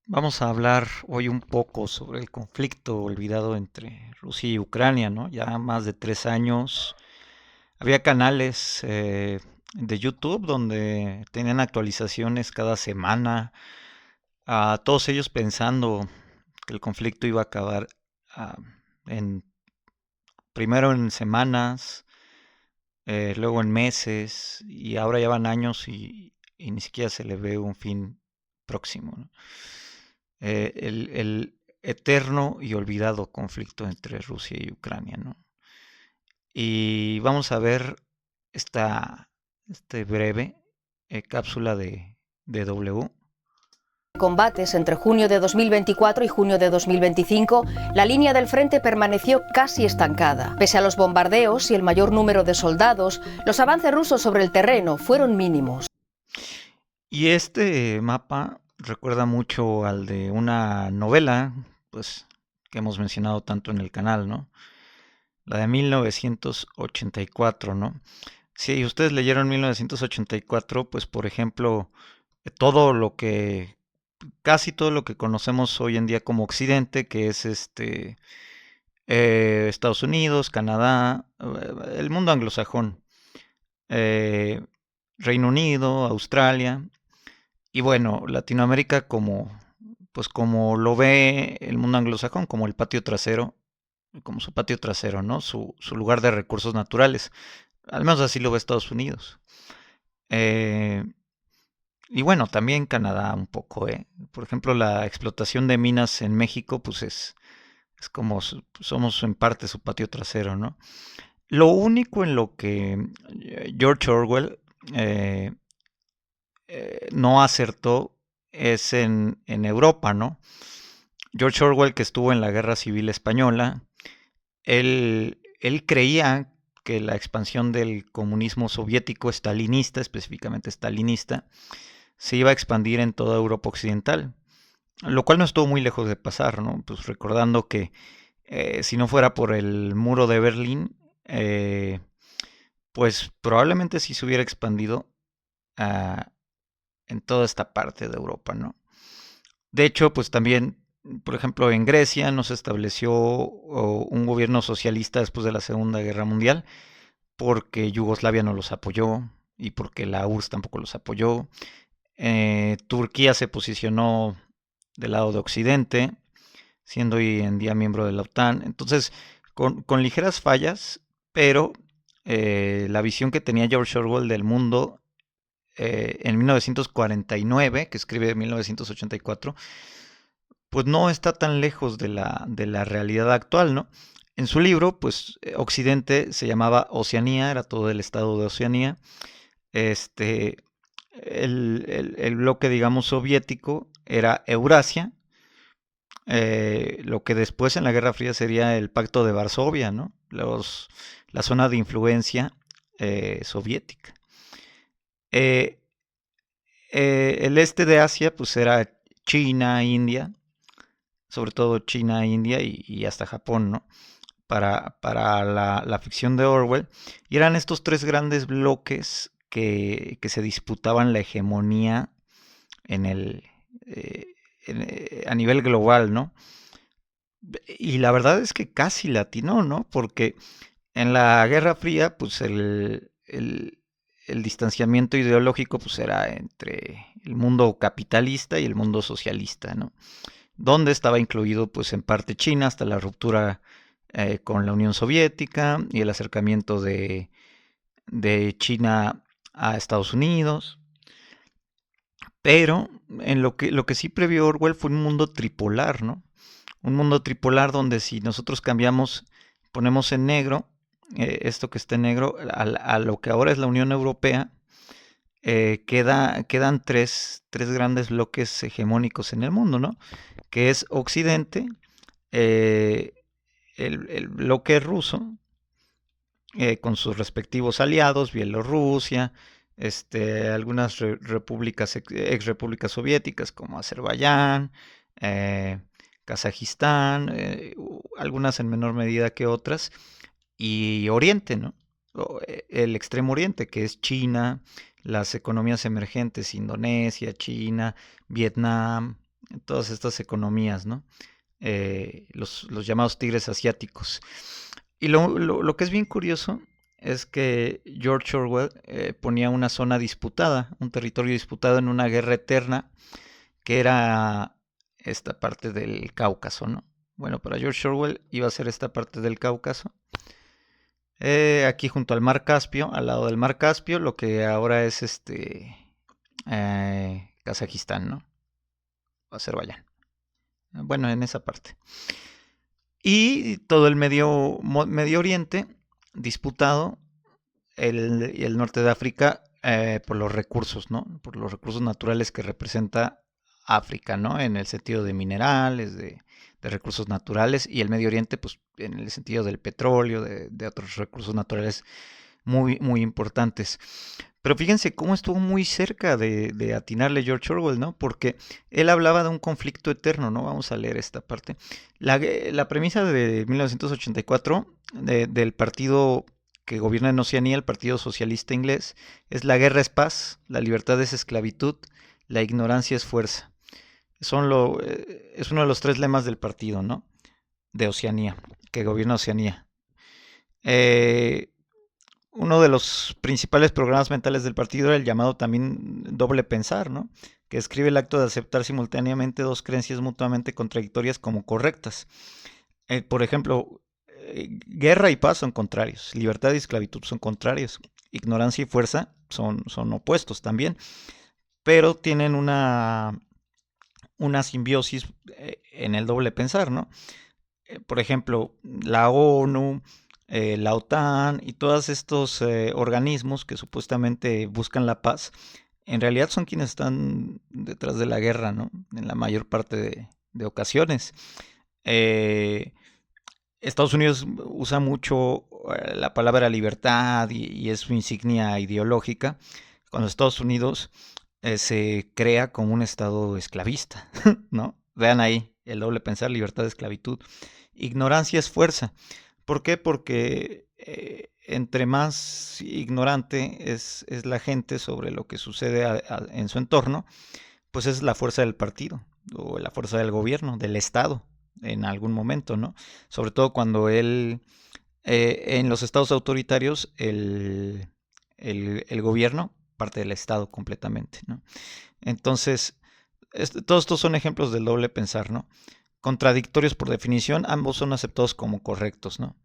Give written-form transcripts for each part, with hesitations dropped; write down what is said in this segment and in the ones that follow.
Vamos a hablar hoy un poco sobre el conflicto olvidado entre Rusia y Ucrania, ¿no? Ya más de 3 años. Había canales de YouTube donde tenían actualizaciones cada semana, a todos ellos pensando que el conflicto iba a acabar ah, en, primero en semanas, luego en meses, y ahora ya van años y ni siquiera se le ve un fin próximo, ¿no? El eterno y olvidado conflicto entre Rusia y Ucrania, ¿no? Y vamos a ver este breve cápsula de W. Combates entre junio de 2024 y junio de 2025, la línea del frente permaneció casi estancada. Pese a los bombardeos y el mayor número de soldados, los avances rusos sobre el terreno fueron mínimos. Y este mapa recuerda mucho al de una novela, pues, que hemos mencionado tanto en el canal, ¿no? La de 1984, ¿no? Si ustedes leyeron 1984, pues, por ejemplo, todo lo que casi todo lo que conocemos hoy en día como Occidente, que es Estados Unidos, Canadá, el mundo anglosajón, eh, Reino Unido, Australia y bueno, Latinoamérica como lo ve el mundo anglosajón, como el patio trasero, como su patio trasero, ¿no? Su lugar de recursos naturales. Al menos así lo ve Estados Unidos. Eh, Y bueno, también Canadá un poco, ¿eh? Por ejemplo, la explotación de minas en México, pues es como somos en parte su patio trasero, ¿no? Lo único en lo que George Orwell eh, no acertó es en Europa, ¿no? George Orwell, que estuvo en la Guerra Civil Española, él creía que la expansión del comunismo soviético estalinista, específicamente estalinista, se iba a expandir en toda Europa occidental, lo cual no estuvo muy lejos de pasar, ¿no? Pues recordando que si no fuera por el muro de Berlín, pues probablemente sí se hubiera expandido uh, en toda esta parte de Europa, ¿no? De hecho, pues también, por ejemplo, en Grecia no se estableció un gobierno socialista después de la Segunda Guerra Mundial porque Yugoslavia no los apoyó y porque la URSS tampoco los apoyó. Turquía se posicionó del lado de Occidente, siendo hoy en día miembro de la OTAN. Entonces, con ligeras fallas, pero la visión que tenía George Orwell del mundo en 1949, que escribe en 1984, pues no está tan lejos de la realidad actual, ¿no? En su libro, pues Occidente se llamaba Oceanía, era todo el estado de Oceanía. Este, el bloque, digamos, soviético era Eurasia, lo que después en la Guerra Fría sería el Pacto de Varsovia, ¿no? La zona de influencia soviética. Eh, el este de Asia, pues era China, India, sobre todo China, India y hasta Japón, ¿no? Para la ficción de Orwell. Y eran estos tres grandes bloques que se disputaban la hegemonía en el, eh, a nivel global, ¿no? Y la verdad es que casi latino, ¿no? Porque en la Guerra Fría, pues el distanciamiento ideológico pues era entre el mundo capitalista y el mundo socialista, ¿no? Donde estaba incluido pues en parte China hasta la ruptura con la Unión Soviética y el acercamiento de China a Estados Unidos. Pero en lo que sí previó Orwell fue un mundo tripolar, ¿no? Un mundo tripolar donde si nosotros cambiamos, ponemos en negro, esto que está en negro, a lo que ahora es la Unión Europea, quedan tres grandes bloques hegemónicos en el mundo, ¿no? Que es Occidente, eh, el bloque ruso, con sus respectivos aliados, Bielorrusia, algunas repúblicas, ex repúblicas soviéticas como Azerbaiyán, eh, Kazajistán, algunas en menor medida que otras, y Oriente, ¿no? El extremo Oriente, que es China, las economías emergentes, Indonesia, China, Vietnam, todas estas economías, ¿no? Los llamados tigres asiáticos. Y lo que es bien curioso es que George Orwell ponía una zona disputada, un territorio disputado en una guerra eterna, que era esta parte del Cáucaso, ¿no? Bueno, para George Orwell iba a ser esta parte del Cáucaso. Aquí junto al Mar Caspio, al lado del Mar Caspio, lo que ahora es Kazajistán, ¿no? Azerbaiyán. Bueno, en esa parte. Y todo el Medio Oriente disputado, el norte de África, por los recursos, ¿no? Por los recursos naturales que representa África, ¿no? En el sentido de minerales, de recursos naturales, y el Medio Oriente, pues en el sentido del petróleo, de otros recursos naturales muy, muy importantes. Pero fíjense cómo estuvo muy cerca de atinarle George Orwell, ¿no? Porque él hablaba de un conflicto eterno, ¿no? Vamos a leer esta parte. La premisa de 1984 del partido que gobierna en Oceanía, el Partido Socialista Inglés, es: la guerra es paz, la libertad es esclavitud, la ignorancia es fuerza. Es uno de los 3 lemas del partido, ¿no? De Oceanía, que gobierna Oceanía. Uno de los principales programas mentales del partido era el llamado también doble pensar, ¿no? Que describe el acto de aceptar simultáneamente 2 creencias mutuamente contradictorias como correctas. Por ejemplo, guerra y paz son contrarios, libertad y esclavitud son contrarios, ignorancia y fuerza son opuestos también, pero tienen una simbiosis en el doble pensar, ¿no? Por ejemplo, la ONU, la OTAN y todos estos organismos que supuestamente buscan la paz, en realidad son quienes están detrás de la guerra, ¿no? En la mayor parte de ocasiones. Estados Unidos usa mucho la palabra libertad y es su insignia ideológica, cuando Estados Unidos se crea como un estado esclavista, ¿no? Vean ahí el doble pensar: libertad, esclavitud. Ignorancia es fuerza. ¿Por qué? Porque entre más ignorante es la gente sobre lo que sucede en su entorno, pues es la fuerza del partido o la fuerza del gobierno, del Estado, en algún momento, ¿no? Sobre todo cuando en los estados autoritarios, el gobierno parte del Estado completamente, ¿no? Entonces, todos estos son ejemplos del doble pensar, ¿no? Contradictorios por definición, ambos son aceptados como correctos, ¿no?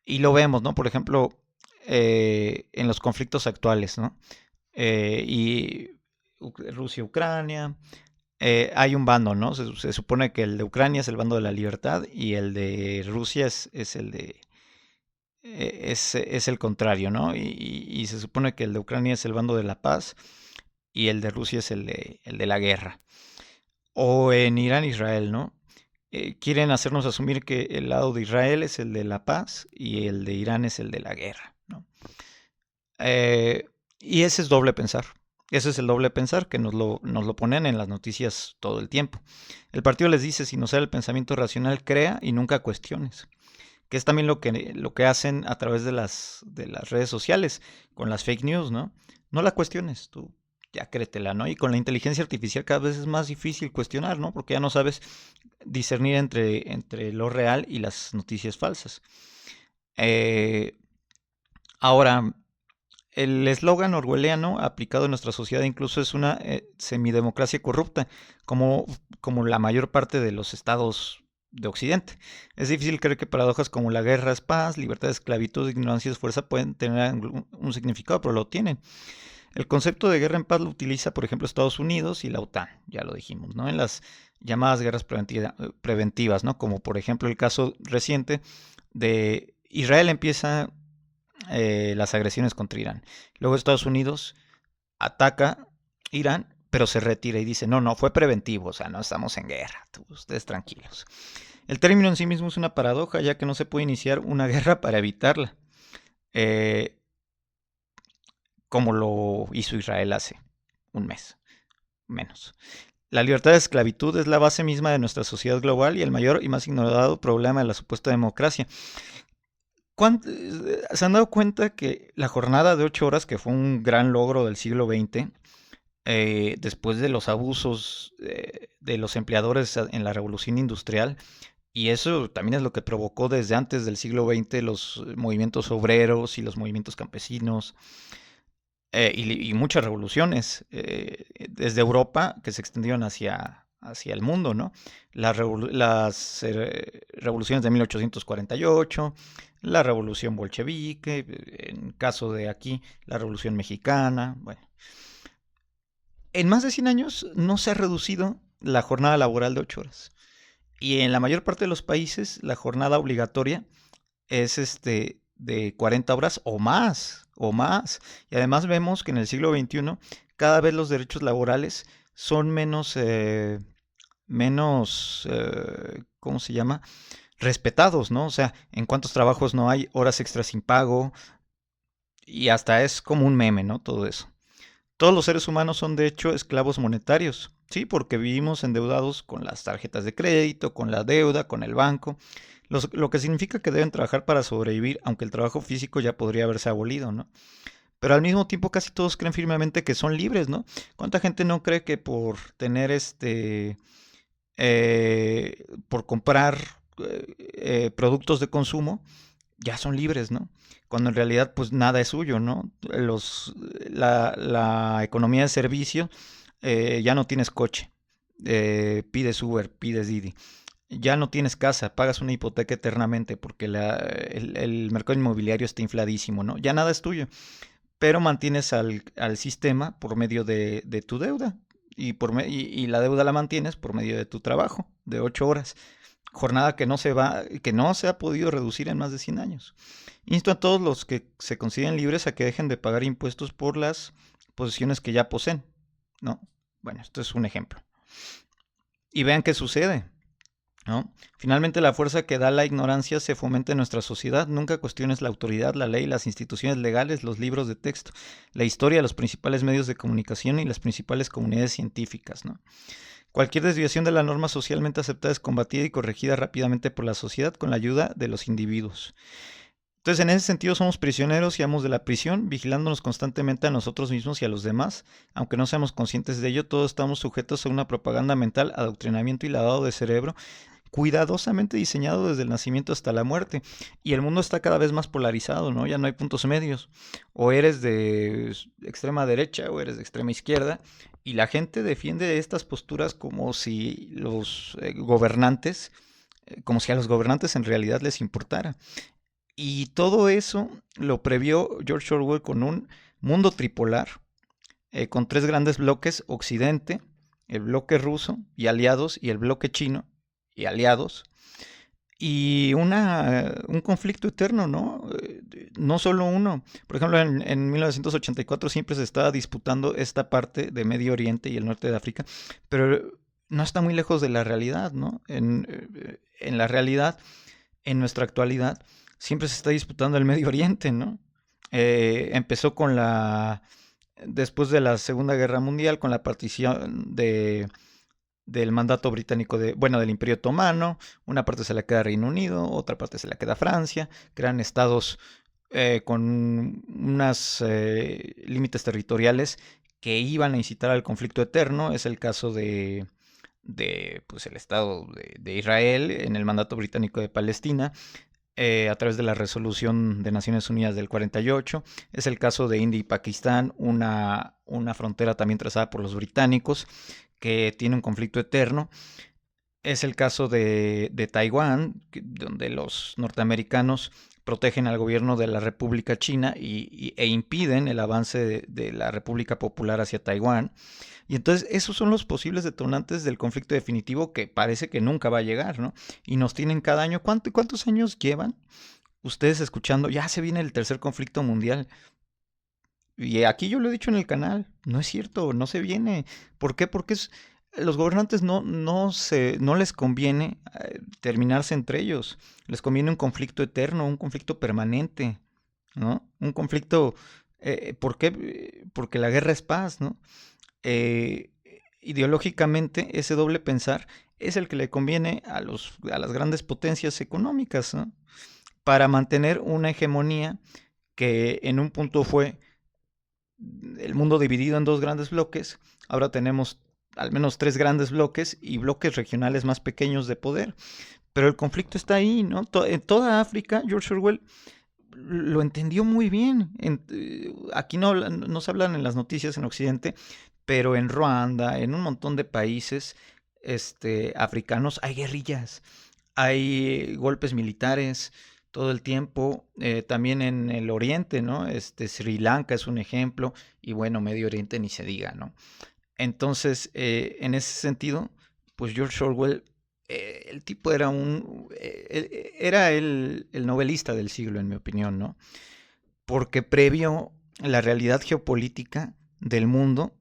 Y lo vemos, ¿no? Por ejemplo, en los conflictos actuales, ¿no? Y Rusia-Ucrania, hay un bando, ¿no? Se supone que el de Ucrania es el bando de la libertad y el de Rusia es el de... es el contrario, ¿no? Y se supone que el de Ucrania es el bando de la paz y el de Rusia es el de la guerra. O en Irán-Israel, ¿no? Quieren hacernos asumir que el lado de Israel es el de la paz y el de Irán es el de la guerra, ¿no? Y ese es doble pensar. Ese es el doble pensar que nos lo ponen en las noticias todo el tiempo. El partido les dice: sin usar el pensamiento racional, crea y nunca cuestiones. Que es también lo que hacen a través de las redes sociales, con las fake news, ¿no? No la cuestiones, tú ya créetela, ¿no? Y con la inteligencia artificial cada vez es más difícil cuestionar, ¿no? Porque ya no sabes discernir entre lo real y las noticias falsas. Ahora, el eslogan orwelliano aplicado en nuestra sociedad incluso es una semidemocracia corrupta, como la mayor parte de los estados de Occidente. Es difícil creer que paradojas como la guerra es paz, libertad es esclavitud, ignorancia es fuerza pueden tener un significado, pero lo tienen. El concepto de guerra en paz lo utiliza, por ejemplo, Estados Unidos y la OTAN, ya lo dijimos, ¿no? En las llamadas guerras preventivas, ¿no? Como por ejemplo el caso reciente de Israel empieza las agresiones contra Irán. Luego Estados Unidos ataca Irán, pero se retira y dice: no, fue preventivo, o sea, no estamos en guerra, ustedes tranquilos. El término en sí mismo es una paradoja, ya que no se puede iniciar una guerra para evitarla, como lo hizo Israel hace un mes, menos. La libertad de esclavitud es la base misma de nuestra sociedad global y el mayor y más ignorado problema de la supuesta democracia. ¿Se han dado cuenta que la jornada de 8 horas, que fue un gran logro del siglo XX, después de los abusos de los empleadores en la revolución industrial. Y eso también es lo que provocó desde antes del siglo XX los movimientos obreros y los movimientos campesinos, y muchas revoluciones desde Europa que se extendieron hacia el mundo, ¿no? Las revoluciones de 1848, la revolución bolchevique, en caso de aquí, la revolución mexicana. Bueno, en más de 100 años no se ha reducido la jornada laboral de 8 horas. Y en la mayor parte de los países la jornada obligatoria es de 40 horas o más, o más. Y además vemos que en el siglo XXI cada vez los derechos laborales son menos, ¿cómo se llama? Respetados, ¿no? O sea, en cuántos trabajos no hay horas extras sin pago, y hasta es como un meme, ¿no? Todo eso. Todos los seres humanos son de hecho esclavos monetarios, ¿sí? Porque vivimos endeudados con las tarjetas de crédito, con la deuda, con el banco, lo que significa que deben trabajar para sobrevivir, aunque el trabajo físico ya podría haberse abolido, ¿no? Pero al mismo tiempo casi todos creen firmemente que son libres, ¿no? ¿Cuánta gente no cree que por tener por comprar productos de consumo, ya son libres, ¿no? Cuando en realidad pues nada es suyo, ¿no? La economía de servicio, ya no tienes coche, pides Uber, pides Didi, ya no tienes casa, pagas una hipoteca eternamente porque el mercado inmobiliario está infladísimo, ¿no? Ya nada es tuyo, pero mantienes al sistema por medio de tu deuda, y la deuda la mantienes por medio de tu trabajo de 8 horas. Jornada que no se ha podido reducir en más de 100 años. Insto a todos los que se consideren libres a que dejen de pagar impuestos por las posesiones que ya poseen, ¿no? Bueno, esto es un ejemplo. Y vean qué sucede, ¿no? Finalmente, la fuerza que da la ignorancia se fomenta en nuestra sociedad. Nunca cuestiones la autoridad, la ley, las instituciones legales, los libros de texto, la historia, los principales medios de comunicación y las principales comunidades científicas, ¿no? Cualquier desviación de la norma socialmente aceptada es combatida y corregida rápidamente por la sociedad con la ayuda de los individuos. Entonces, en ese sentido, somos prisioneros y amos de la prisión, vigilándonos constantemente a nosotros mismos y a los demás. Aunque no seamos conscientes de ello, todos estamos sujetos a una propaganda mental, adoctrinamiento y lavado de cerebro, cuidadosamente diseñado desde el nacimiento hasta la muerte. Y el mundo está cada vez más polarizado, ¿no? Ya no hay puntos medios. O eres de extrema derecha o eres de extrema izquierda. Y la gente defiende estas posturas como si como si a los gobernantes en realidad les importara. Y todo eso lo previó George Orwell con un mundo tripolar, con 3 grandes bloques: Occidente, el bloque ruso y aliados, y el bloque chino y aliados, y un conflicto eterno, ¿no? No solo uno. Por ejemplo, en 1984 siempre se estaba disputando esta parte de Medio Oriente y el norte de África, pero no está muy lejos de la realidad, ¿no? En la realidad, en nuestra actualidad, siempre se está disputando el Medio Oriente, ¿no? Empezó después de la Segunda Guerra Mundial, con la partición del mandato británico, del Imperio Otomano. Una parte se la queda Reino Unido, otra parte se la queda Francia. Crean estados con unos límites territoriales que iban a incitar al conflicto eterno. Es el caso de pues, el Estado de Israel en el mandato británico de Palestina, a través de la resolución de Naciones Unidas del 48. Es el caso de India y Pakistán, una frontera también trazada por los británicos, que tiene un conflicto eterno. Es el caso de Taiwán, donde los norteamericanos protegen al gobierno de la República China e impiden el avance de la República Popular hacia Taiwán. Y entonces esos son los posibles detonantes del conflicto definitivo, que parece que nunca va a llegar, ¿no? Y nos tienen cada año. ¿Cuántos años llevan ustedes escuchando? Ya se viene el tercer conflicto mundial. Y aquí yo lo he dicho en el canal, no es cierto, no se viene. ¿Por qué? Porque los gobernantes no les conviene terminarse entre ellos. Les conviene un conflicto eterno, un conflicto permanente, ¿no? Un conflicto, ¿por qué? Porque la guerra es paz, ¿no? Ideológicamente, ese doble pensar es el que le conviene a las grandes potencias económicas, ¿no? Para mantener una hegemonía que en un punto fue el mundo dividido en 2 grandes bloques, Ahora tenemos al menos 3 grandes bloques y bloques regionales más pequeños de poder. Pero el conflicto está ahí, ¿no? En toda África, George Orwell lo entendió muy bien. Aquí no se hablan en las noticias en Occidente, pero en Ruanda, en un montón de países africanos, hay guerrillas, hay golpes militares todo el tiempo. También en el Oriente, ¿no? Sri Lanka es un ejemplo, y bueno, Medio Oriente ni se diga, ¿no? Entonces, en ese sentido, pues George Orwell, el tipo era el novelista del siglo, en mi opinión, ¿no? Porque previó la realidad geopolítica del mundo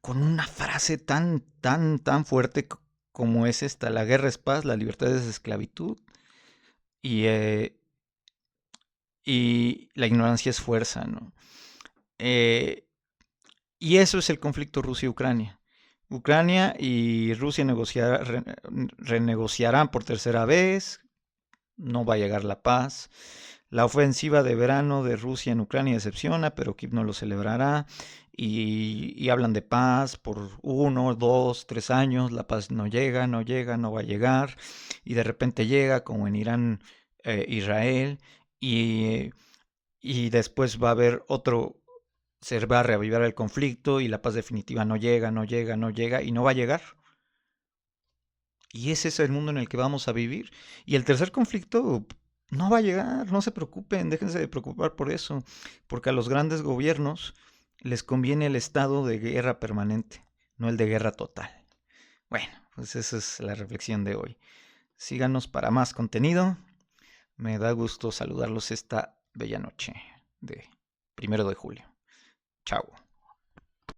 con una frase tan fuerte como es esta: la guerra es paz, la libertad es esclavitud, y, y la ignorancia es fuerza, ¿no? Y eso es el conflicto Rusia-Ucrania. Ucrania y Rusia renegociarán por tercera vez, no va a llegar la paz. La ofensiva de verano de Rusia en Ucrania decepciona, pero Kiev no lo celebrará. Y hablan de paz por 1, 2, 3 años. La paz no llega, no va a llegar. Y de repente llega, como en Irán, Israel. Y después va a haber se va a reavivar el conflicto y la paz definitiva no llega y no va a llegar. Y ese es el mundo en el que vamos a vivir. Y el tercer conflicto no va a llegar, no se preocupen, déjense de preocupar por eso, porque a los grandes gobiernos les conviene el estado de guerra permanente, no el de guerra total. Bueno, pues esa es la reflexión de hoy. Síganos para más contenido. Me da gusto saludarlos esta bella noche de 1 de julio. Chao.